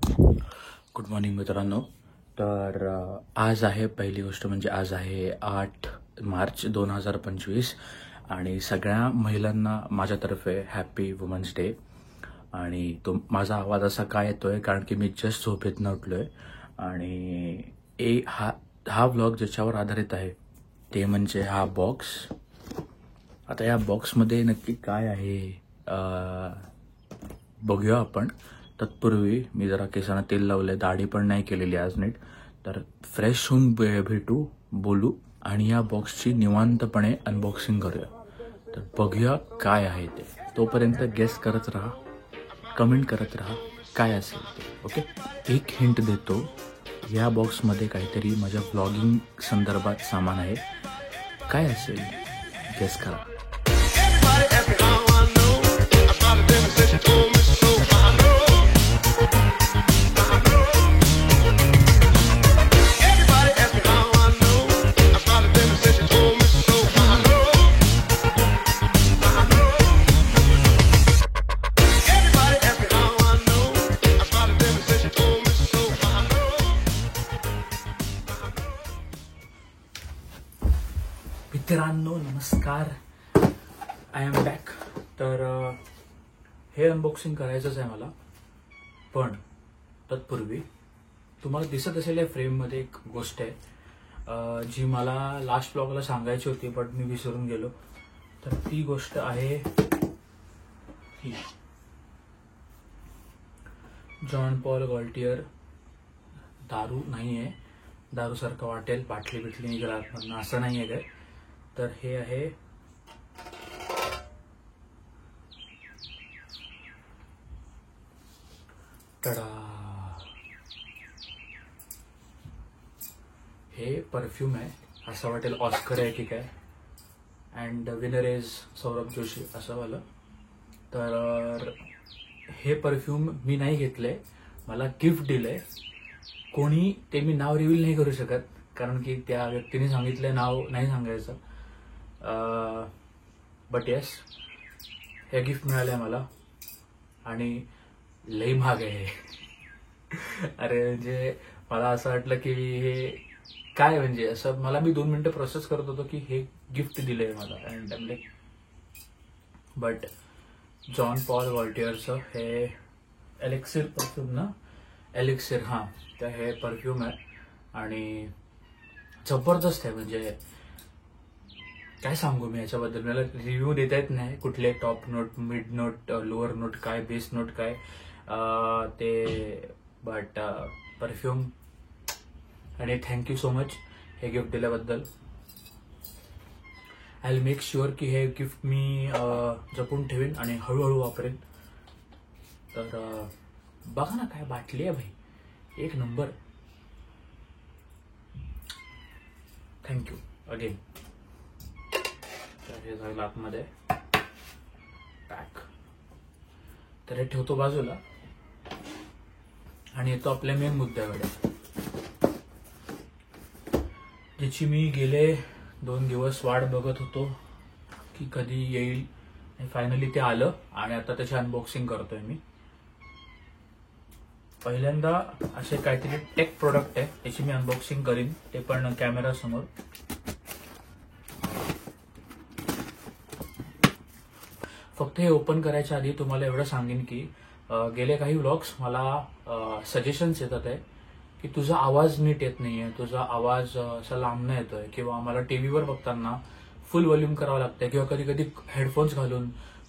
Good morning मित्रांनो. तर आज आहे पहिली गोष्ट म्हणजे आज आहे 8 मार्च 2025 आणि सगळ्या महिलांना माझ्यातर्फे हॅपी वुमन्स डे. आणि तो माझा आवाज असा काय येतोय कारण की मी जस्ट झोपेतनं उठलोय आणि हा व्लॉग ज्याच्यावर आधारित आहे ते म्हणजे हा बॉक्स. आता या बॉक्समध्ये नक्की काय आहे बघूया आपण. तत्पूर्वी मी जरा केसांना तेल लावलंय, दाढी पण नाही केलेली आज नीट. तर फ्रेश होऊन भेटू, बोलू आणि या बॉक्सची निवांतपणे अनबॉक्सिंग करूया. तर बघूया काय आहे ते. तोपर्यंत गेस करत राहा, कमेंट करत राहा काय असेल ते. ओके, एक हिंट देतो, या बॉक्समध्ये काहीतरी माझ्या ब्लॉगिंग संदर्भात सामान आहे. काय असेल गेस करा. मित्रांनो नमस्कार, आय एम बॅक. तर हे अनबॉक्सिंग करायचंच आहे मला, पण तत्पूर्वी तुम्हाला दिसत असेल या फ्रेममध्ये एक गोष्ट आहे जी मला लास्ट ब्लॉगला सांगायची होती बट मी विसरून गेलो. तर ती गोष्ट आहे ही जॉन पॉल गॉल्टियर. दारू नाही आहे, दारूसारखं वाटेल, बाटली बिटली निघाला आतमधनं असं नाही आहे काय. तर हे आहे टडा, हे परफ्यूम आहे. असं वाटेल ऑस्कर आहे की काय. And winner is Saurabh Joshi असं वालं. तर हे परफ्यूम मी नाही घेतलंय, मला गिफ्ट दिलंय कोणी. ते मी नाव रिव्हील नाही करू शकत कारण की त्या व्यक्तीने सांगितलंय नाव नाही सांगायचं. बट येस, हे गिफ्ट मिळालंय मला आणि लई महाग आहे. अरे म्हणजे मला असं वाटलं की हे काय, म्हणजे असं मला, मी 2 मिनिटं प्रोसेस करत होतो की हे गिफ्ट दिलंय मला. And like, but Jean Paul गॉल्टियरचं हे एलेक्सिर परफ्यूम ना, एलेक्सिर, हां, तर हे परफ्यूम आहे आणि जबरदस्त आहे. म्हणजे काय सांगू मी याच्याबद्दल, मला रिव्ह्यू देता येत नाही कुठले top note, mid note, lower note काय, बेस नोट काय ते. बट परफ्यूम, आणि थँक्यू सो मच हे गिफ्ट दिल्याबद्दल. आय विल मेक शुअर की हे गिफ्ट मी जपून ठेवेन आणि हळूहळू वापरेन. तर बघा ना काय बाटली आहे भाई, एक नंबर. Thank you again. तर हे झालं आतमध्ये पॅक. तर हे ठेवतो बाजूला आणि येतो आपल्या मेन मुद्द्याकडे, ज्याची मी गेले 2 दिवस वाट बघत होतो की कधी येईल. आणि फायनली ते आलं आणि आता त्याची अनबॉक्सिंग करतोय मी. पहिल्यांदा असे काहीतरी टेक प्रोडक्ट आहे, त्याची मी अनबॉक्सिंग करीन, ते पण कॅमेरा समोर. फक्त हे ओपन करायच्या आधी तुम्हाला एवढं सांगेन की गेले काही व्लॉग्स मला सजेशन्स येतात आहे की तुझा आवाज नीट येत नाहीये, तुझा आवाज असा लांबनं येतोय, किंवा आम्हाला टीव्हीवर बघताना फुल व्हॉल्यूम करावं लागतंय, किंवा कधी कधी हेडफोन्स घालून,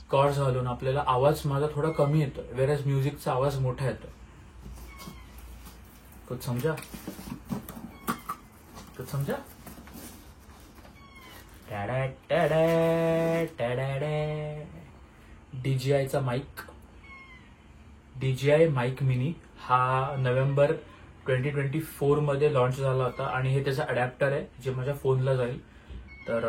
कॉर्ड्स घालून आपल्याला आवाज माझा थोडा कमी येतोय, वेरॅज म्युझिकचा आवाज मोठा येतोय. कुछ समजा, कुछ समजा. DJIचा माईक, DJI माईक मिनी, हा नोव्हेंबर 2024 मध्ये लॉन्च झाला होता आणि हे त्याचं अडॅप्टर आहे जे माझ्या फोनला जाईल. तर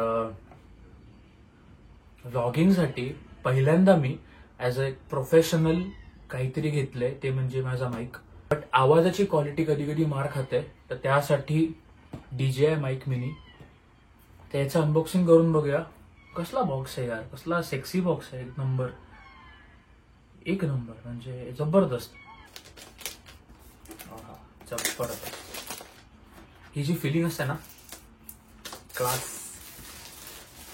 व्लॉगिंगसाठी पहिल्यांदा मी ॲज अ प्रोफेशनल काहीतरी घेतलंय, ते म्हणजे माझा माईक. बट आवाजाची क्वालिटी कधी कधी मार खाते, तर त्यासाठी DJI माईक मिनी. त्याचं अनबॉक्सिंग करून बघूया. कसला बॉक्स आहे यार, कसला सेक्सी बॉक्स आहे, एक नंबर, एक नंबर, म्हणजे जबरदस्त. जबरदस्त. ही जी फिलिंग असते ना, क्लास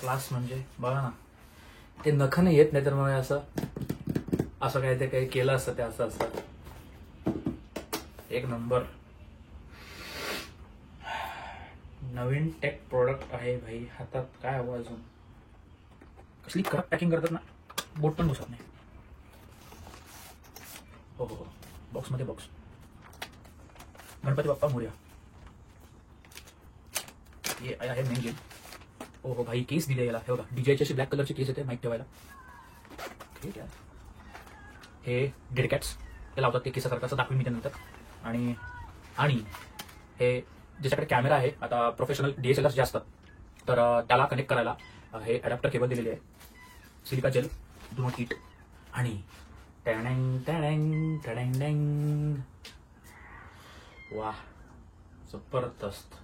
क्लास म्हणजे बघा ना, ते नखं येत नाही तर मग असं काय ते काही केलं असतं ते असं असतं. एक नंबर. नवीन टेक प्रोडक्ट आहे भाई. हातात काय हवं अजून. कसली करत पॅकिंग करतात ना, बोट पण घुसत नाही. हो हो, बॉक्स मध्ये बॉक्स. गणपती बाप्पा मोरया. हे आहे मेन गेम. हो हो भाई, केस दिले याला. हे बघा, डीजेची अशी ब्लॅक कलरची केस येते माईक ठेवायला. ठीक आहे. हे डेड कॅट्स ते लावतात, ते केसासारखं असं दाखवीन मी त्यानंतर. आणि आणि हे ज्याच्याकडे कॅमेरा आहे, आता प्रोफेशनल DSLR जे असतात तर त्याला कनेक्ट करायला हे अडॅप्टर केबल दिलेले आहे. Silica gel, do not heat. आणि टॅडँग टॅडँग टॅडँग डँग. वाह, जबरदस्त.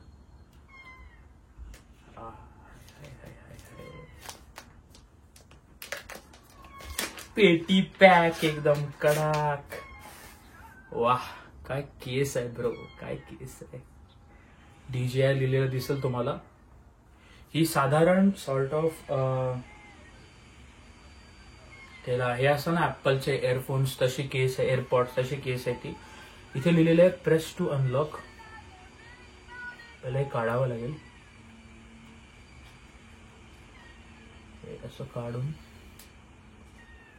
पेटी पॅक एकदम कडक. वाह, काय केस आहे ब्रो, काय केस आहे. DJI लिहिलेलं दिसेल तुम्हाला. ही साधारण सॉर्ट ऑफ त्याला हे असं ना ऍपलचे एअरफोन्स तशी केस आहे, एअरपॉड्स तशी केस आहे ती. इथे लिहिलेलं आहे प्रेस टू अनलॉक. पहिला हे काढावं लागेल. हे असं काढून,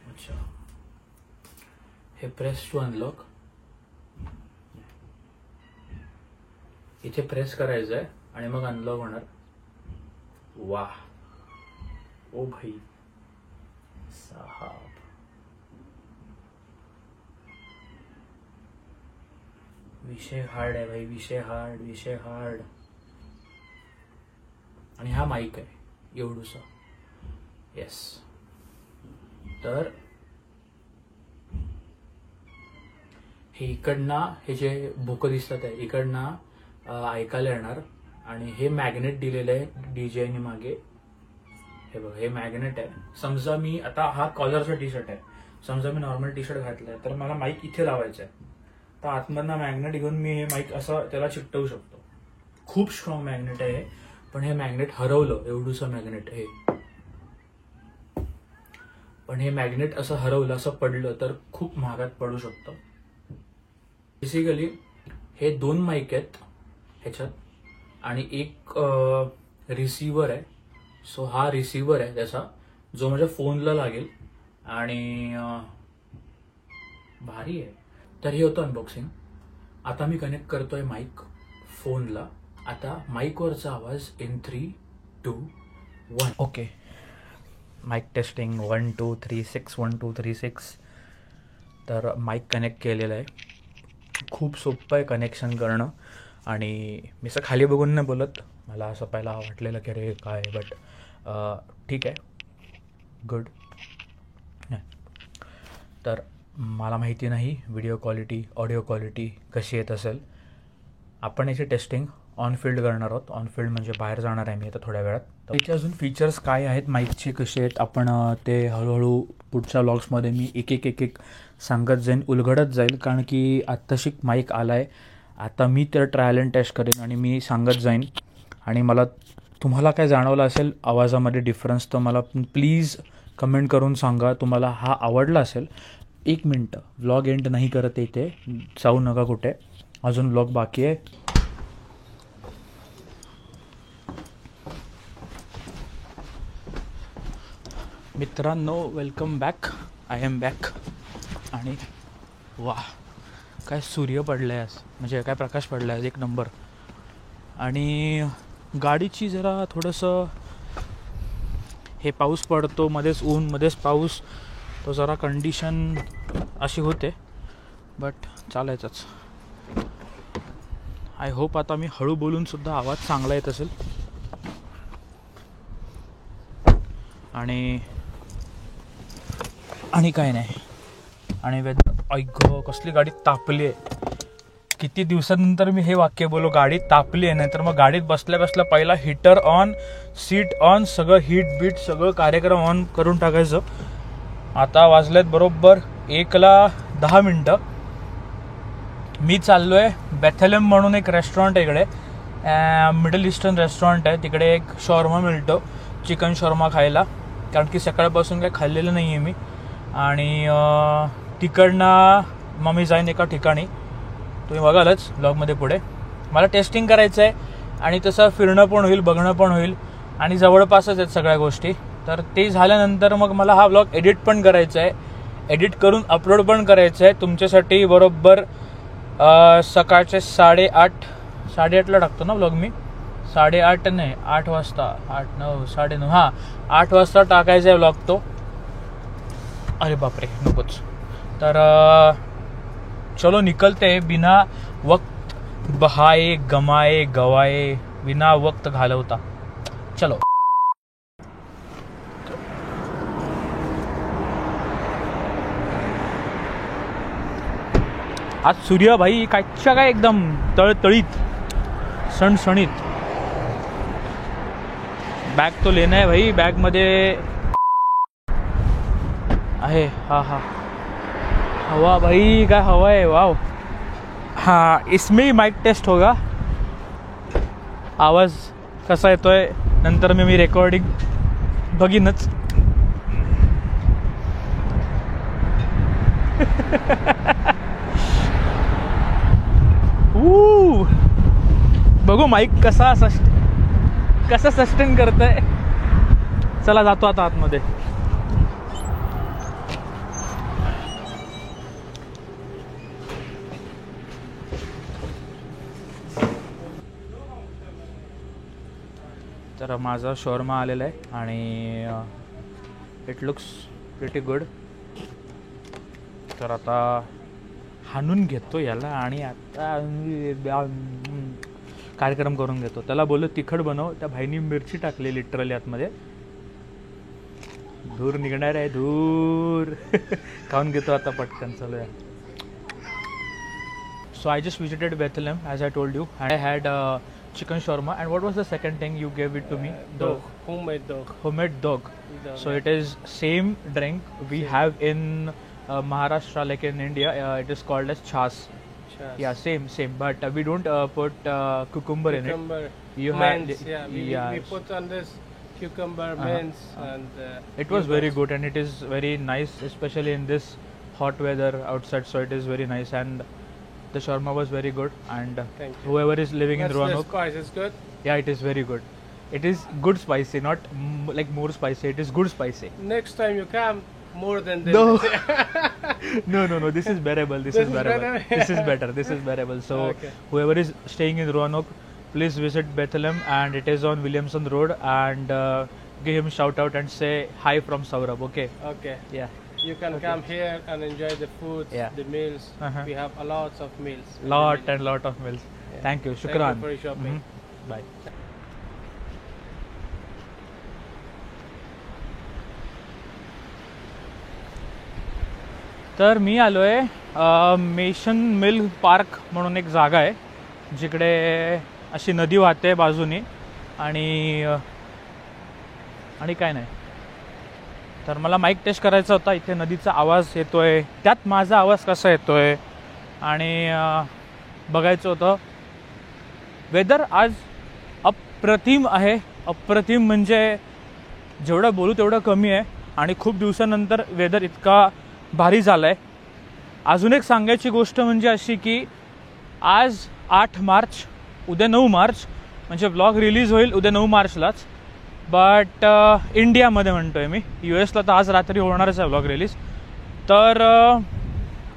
अच्छा, हे प्रेस टू अनलॉक. इथे प्रेस करायचं आहे आणि मग अनलॉक होणार. वाह, ओ भाई साहब. विषय हार्ड आहे भाई, विषय हार्ड. आणि हा माईक आहे एवढूसा. येस. तर हे इकडनं, हे जे भोकं दिसतात आहे इकडनं ऐकायला येणार. आणि हे मॅग्नेट दिलेलं आहे DJI मागे. हे बघा, हे मॅग्नेट आहे. समजा मी आता हा कॉलरचा टी शर्ट आहे, समजा मी नॉर्मल टी शर्ट घातलाय तर मला माईक इथे लावायचं आहे, तर आतमधनं मॅग्नेट घेऊन मी हे माईक असं त्याला चिकटवू शकतो. खूप स्ट्रॉंग मॅग्नेट आहे हे. पण हे मॅग्नेट हरवलं, एवढूसं मॅग्नेट हे. पण हे मॅग्नेट असं हरवलं, असं पडलं तर खूप महागात पडू शकतं. बेसिकली हे 2 माईक आहेत ह्याच्यात आणि एक रिसिव्हर आहे. सो हा रिसिव्हर आहे त्याचा, जो माझ्या फोनला लागेल. आणि भारी आहे. तर हे होतं अनबॉक्सिंग. आता मी कनेक्ट करतोय माईक फोनला. आता माईकवरचा आवाज इन 3, 2, 1. Okay, mic testing 1 2 3 6 1 2 3 6. तर माईक कनेक्ट केलेलं आहे. खूप सोपं आहे कनेक्शन करणं. आणि मी असं खाली बघून नाही बोलत, मला असं पहिला वाटलेलं की अरे काय, बट ठीक आहे, गुड. तर मला माहिती नाही व्हिडिओ क्वालिटी, ऑडिओ क्वालिटी कशी येत असेल. आपण याची टेस्टिंग ऑन फील्ड करणार आहोत. ऑन फील्ड म्हणजे बाहेर जाणार आहे मी आता थोड्या वेळात. तर याचे अजून फीचर्स काय आहेत माईकचे, कसे आहेत, आपण ते हळूहळू पुढच्या व्लॉग्समध्ये मी एक एक सांगत जाईन, उलगडत जाईल. कारण की आत्ताशी माईक आला आहे, आता मी तर ट्रायल अँड टेस्ट करेन आणि मी सांगत जाईन. आणि मला तुम्हाला काय जाणवलं असेल आवाजामध्ये डिफरन्स तर मला प्लीज कमेंट करून सांगा. तुम्हाला हा आवडला असेल. 1 मिनटं, व्लॉग एंड नाही करत इथे, जाऊ नका कुठे, अजून व्लॉग बाकी आहे. मित्रांनो, welcome back. I am back. आणि वा, काय सूर्य पडला आहे, म्हणजे काय प्रकाश पडला आहे, एक नंबर. आणि गाडीची जरा थोडंसं हे पाऊस पडतो, मध्येच ऊन मध्येच पाऊस, तो जरा कंडिशन अशी होते, बट चालायचंच. आय होप आता मी हळू बोलूनसुद्धा आवाज चांगला येत असेल. आणि काय नाही. आणि ऐक, कसली गाडी तापली आहे. किती दिवसानंतर मी हे वाक्य बोललो, गाडी तापली आहे. नाहीतर मग गाडीत बसल्या बसल्या पहिला हीटर ऑन, सीट ऑन, सगळं हीट बीट सगळं कार्यक्रम ऑन करून टाकायचं. आता वाजलेत बरोबर 1:10. मी चाललो आहे बेथलेम म्हणून एक रेस्टॉरंट आहे इकडे, मिडल ईस्टर्न रेस्टॉरंट आहे. तिकडे एक शॉर्मा मिळतो, चिकन शॉर्मा खायला, कारण की सकाळपासून काही खाल्लेलं नाही आहे मी. आणि तिकडनं मग मी जाईन एका ठिकाणी, तुम्ही बघालच ब्लॉगमध्ये पुढे. मला टेस्टिंग करायचं आहे आणि तसं फिरणं पण होईल, बघणं पण होईल, आणि जवळपासच आहेत सगळ्या गोष्टी. तर ते झाल्यानंतर मग मला हा ब्लॉग एडिट पण करायचा आहे, एडिट करून अपलोड पण करायचं आहे तुमच्यासाठी. बरोबर सकाळचे 8:30ला टाकतो ना ब्लॉग मी. 8:30 नाही, 8 वाजता, 8, 9, 9:30, हां 8 वाजता टाकायचा आहे ब्लॉग तो. अरे बापरे, नकोच. तर चलो निकलते बिना वक्त बहाए गमाए गवाए, बिना वक्त घालवता. चलो. आज सूर्य भाई कायच्या काय एकदम तळतळीत, सणसणीत. बॅग तो लेना है भाई, बैग मध्ये आहे. हाँ हवा भाई, काय हवा है, वाव. हाँ, इसमें ही माइक टेस्ट होगा. आवाज कसा येतोय नंतर मी रेकॉर्डिंग बघीनच. बघू माईक कसा सस्टेन करतंय. चला जातो आता आतमध्ये. तर माझा शॉर्मा आलेला आहे आणि इट लुक्स प्रिटी गुड. तर आता हाणून घेतो याला आणि आता कार्यक्रम करून घेतो. त्याला बोललो तिखट बनव, त्या भाईनी मिरची टाकली लिटरली आतमध्ये. धूर निघणार आहे, धूर. खाऊन घेतो आता पटकन. चलो. So I just visited Bethlehem as I told you, and I had chicken shawarma. And what was the second thing you gave it to me? Dog. Homemade dog. Homemade dog. So it is same drink we have in Maharashtra, like in India. It is called as chas. Yeah, same. But we don't put cucumber in it. You mince, have we put on this cucumber, mince, and it was very good, and it is very nice, especially in this hot weather outside. So it is very nice, and the shawarma was very good. And whoever is living in Roanoke, spice is good. Yeah, it is very good. It is good spicy, not like more spicy. It is good spicy. Next time you come, more than this. No. This is bearable. This is bearable. This is better. This is bearable. So whoever is staying in Roanoke, please visit Bethlehem, and it is on Williamson Road. And give him shout out and say hi from Saurabh. Okay. Yeah. You can come here and enjoy the food, the meals. We have a lot of meals. Lot of meals. Thank you. Shukran. Thank you for shopping. Bye. तर मी आलो आहे mason mill park म्हणून एक जागा आहे, जिकडे अशी नदी वाहते बाजूनी आणि काय नाही. तर मला माईक टेस्ट करायचा होता. इथे नदीचा आवाज येतोय, त्यात माझा आवाज कसा येतोय, आणि बघायचं होतं. वेदर आज अप्रतिम आहे. अप्रतिम म्हणजे जेवढं बोलू तेवढं कमी आहे. आणि खूप दिवसानंतर वेदर इतका भारी झाला आहे. अजून एक सांगायची गोष्ट म्हणजे अशी की आज 8 मार्च, उद्या 9 मार्च, म्हणजे ब्लॉग रिलीज होईल उद्या 9 मार्चलाच. बट इंडियामध्ये म्हणतोय मी, US ला तर आज रात्री होणारच आहे ब्लॉग रिलीज. तर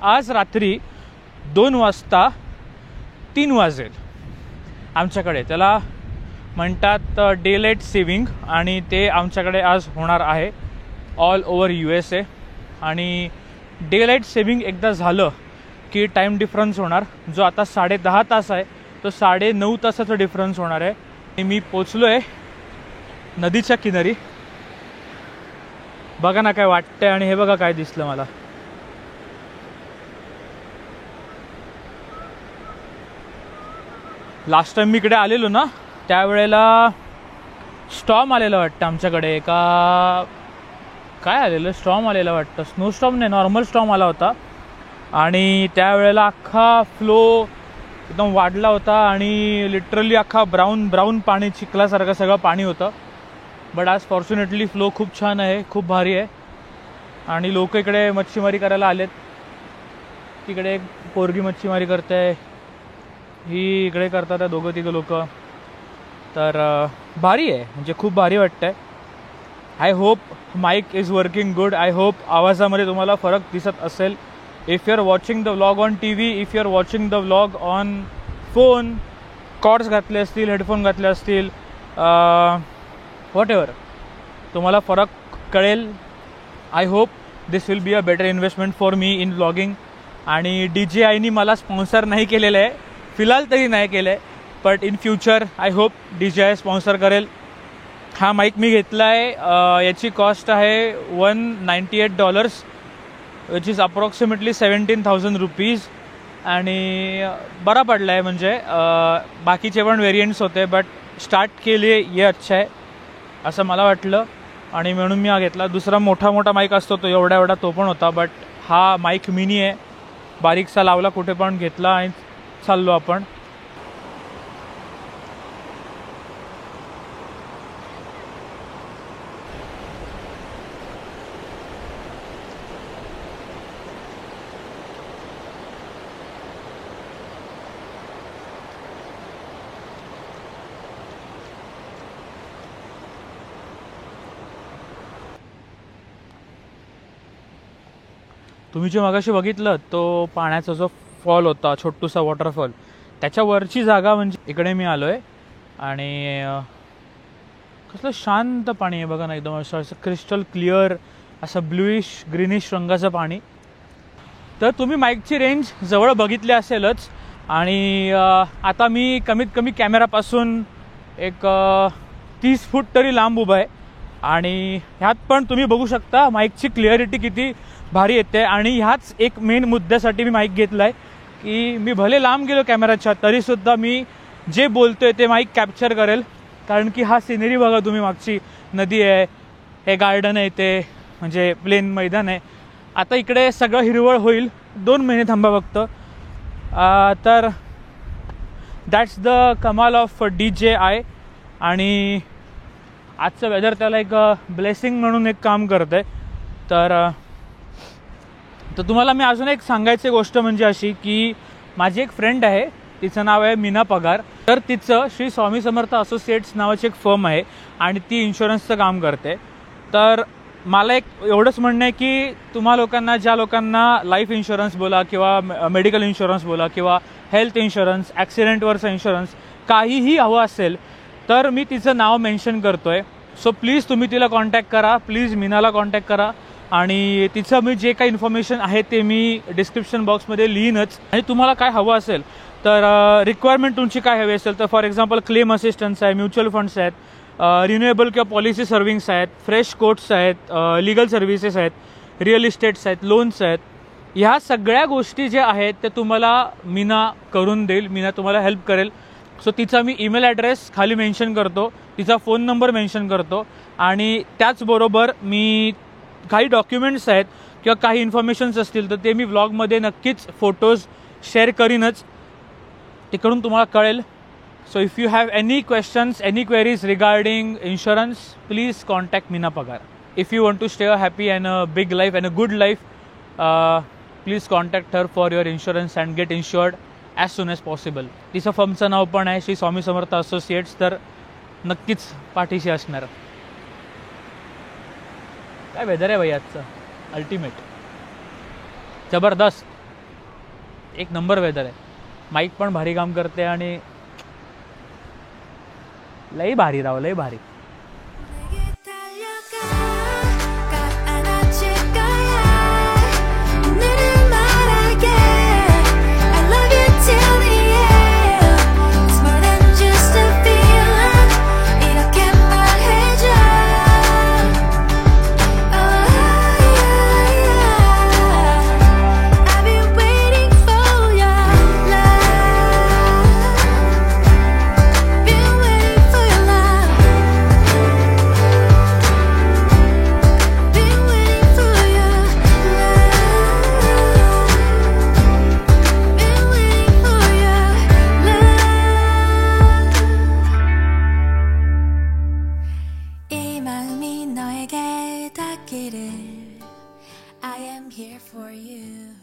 आज रात्री 2 वाजता 3 वाजेल आमच्याकडे. त्याला म्हणतात डे लाईट सेविंग, आणि ते आमच्याकडे आज होणार आहे ऑल ओव्हर USA. आणि डे लाईट सेविंग एकदा झालं की टाईम डिफरन्स होणार, जो आता 10.5 तास आहे तो 9.5 तासाचा डिफरन्स होणार आहे. आणि मी पोचलो आहे नदीच्या किनारी. बघा ना काय वाटतंय, आणि हे बघा काय दिसलं मला. लास्ट टाइम मी इकडे आलेलो ना, त्यावेळेला स्टॉर्म आलेलं वाटतं आमच्याकडे. काय आलेलं, स्टॉर्म आलेलं वाटतं. स्नो स्टॉर्म नाही, नॉर्मल स्टॉर्म आला होता. आणि त्यावेळेला अख्खा फ्लो एकदम वाढला होता आणि लिटरली अख्खा ब्राऊन पाणी चिखलासारखं सगळं पाणी होतं. बट आज फॉर्च्युनेटली फ्लो खूप छान आहे, खूप भारी आहे आणि लोक इकडे मच्छीमारी करायला आलेत. तिकडे एक पोरगी मच्छीमारी करते, ही इकडे करतात आहे दोघं तिघं लोक. तर भारी आहे, म्हणजे खूप भारी वाटतं आहे. I hope mike is working good. I hope आवाजामध्ये तुम्हाला फरक दिसत असेल. If you are watching the vlog on T V, if you are watching the vlog on phone, cords घातले असतील, हेडफोन घातले असतील, व्हॉट एव्हर, तुम्हाला फरक कळेल. I hope this will be a better investment for me in vlogging. आणि DJIनी मला sponsor नाही केलेलं आहे, फिलहाल तरी नाही केलं आहे, but in future I hope DJI sponsor करेल. हा माईक मी घेतला आहे, याची कॉस्ट आहे $198, विच इज अप्रॉक्सिमेटली 17,000 रुपीज. आणि बरा पडला आहे, म्हणजे बाकीचे पण व्हेरियंट्स होते, बट स्टार्ट के लिए ये अच्छा आहे असं मला वाटलं आणि म्हणून मी हा घेतला. दुसरा मोठा माईक असतो तो एवढा तो पण होता, बट हा माईक मिनी आहे, बारीकसा लावला कुठे पण घेतला आणि चाललो आपण. तुम्ही जे मगाशी बघितलं तो पाण्याचा जो फॉल होता, छोटूसा वॉटरफॉल, त्याच्यावरची जागा म्हणजे इकडे मी आलो आहे. आणि कसलं शांत पाणी आहे बघा ना, एकदम असं क्रिस्टल क्लिअर, असं ब्लूइश ग्रीनिश रंगाचं पाणी. तर तुम्ही माईकची रेंज जवळ बघितली असेलच. आणि आता मी कमीत कमी कॅमेरापासून एक 30 फूट तरी लांब उभा आहे. आणि ह्यात पण तुम्ही बघू शकता माईकची क्लिअरिटी किती भारी येते. आणि ह्याच एक मेन मुद्द्यासाठी मी माईक घेतला आहे की मी भले लांब गेलो कॅमेराच्या, तरीसुद्धा मी जे बोलतोय ते माईक कॅप्चर करेल. कारण की हा सिनेरी बघा तुम्ही, मागची नदी आहे, हे गार्डन आहे, ते म्हणजे प्लेन मैदान आहे. आता इकडे सगळं हिरवळ होईल, 2 महिने थांबा फक्त. तर दॅट्स द कमाल ऑफ DJI. आणि आजचं वेदर त्याला एक ब्लेसिंग म्हणून एक काम करतं आहे. तर तुम्हाला मी अजून एक सांगायची गोष्ट म्हणजे अशी की माझी एक फ्रेंड आहे, तिचं नाव आहे मीना पगार. तर तिचं श्री स्वामी समर्थ असोसिएट्स नावाची एक फर्म आहे आणि ती इन्शुरन्सचं काम करते. तर मला एक एवढंच म्हणणं आहे की तुम्हा लोकांना, ज्या लोकांना लाईफ इन्शुरन्स बोला किंवा मेडिकल इन्शुरन्स बोला किंवा हेल्थ इन्शुरन्स, ॲक्सिडेंटवरचं इन्शुरन्स, काहीही हवं असेल तर मी तिचं नाव मेन्शन करतो आहे. सो प्लीज तुम्ही तिला कॉन्टॅक्ट करा, प्लीज मीनाला कॉन्टॅक्ट करा. आणि तिचं मी जे काही इन्फॉर्मेशन आहे ते मी डिस्क्रिप्शन बॉक्समध्ये लिहीनच. आणि तुम्हाला काय हवं असेल तर रिक्वायरमेंट तुमची काय हवी असेल तर फॉर एक्झाम्पल क्लेम असिस्टन्स आहे, म्युच्युअल फंड्स आहेत, रिन्युएबल किंवा पॉलिसी सर्व्हिंग्स आहेत, फ्रेश कोट्स आहेत, लिगल सर्व्हिसेस आहेत, रिअल इस्टेट्स आहेत, लोन्स आहेत. ह्या सगळ्या गोष्टी ज्या आहेत त्या तुम्हाला मीना करून देईल, मीना तुम्हाला हेल्प करेल. सो तिचा मी ईमेल ॲड्रेस खाली मेन्शन करतो, तिचा फोन नंबर मेन्शन करतो. आणि त्याचबरोबर मी काही डॉक्युमेंट्स आहेत किंवा काही इन्फॉर्मेशन्स असतील तर ते मी व्लॉगमध्ये नक्कीच फोटोज शेअर करीनच, तिकडून तुम्हाला कळेल. So if you have any questions, any queries regarding insurance, please contact Meena Pagar. If you want to stay a happy and a big life and a good life, please contact her for your insurance and get insured as soon as possible. तिचं फर्मचं नाव पण आहे Shri Swami Samarth associates, तर नक्कीच पाठीशी असणार. काय weather आहे भाई आजचं, अल्टिमेट, जबरदस्त, एक नंबर वेदर आहे. माईक पण भारी काम करते आणि लई भारी राव, लई भारी. 마음이 너에게 닿기를 I am here for you